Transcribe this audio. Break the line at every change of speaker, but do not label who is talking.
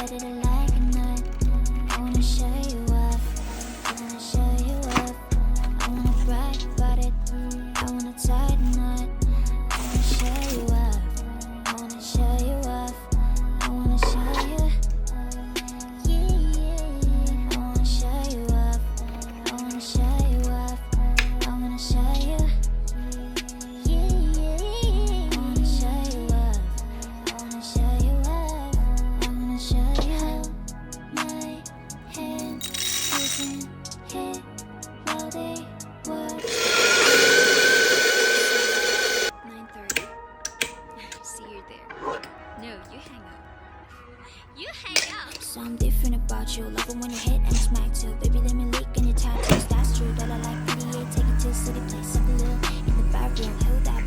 Said it like a nut. I wanna show you off. I wanna show you off. I wanna brag about it. I wanna tie the knot. I wanna show you off. I wanna show you off. I wanna show you. Yeah. I wanna show you off. I wanna show you off. I wanna show you. Yeah. I wanna show you off. I wanna show you off. I wanna show you how my hand isn't hit while they watch.
9:30. See you there. No, you hang up. You hang up.
Something different about you. Love it when you hit and smack too. Baby, let me leak in your tattoos. That's true. That I like 88. Take it to the city, play something little in the bedroom. Who that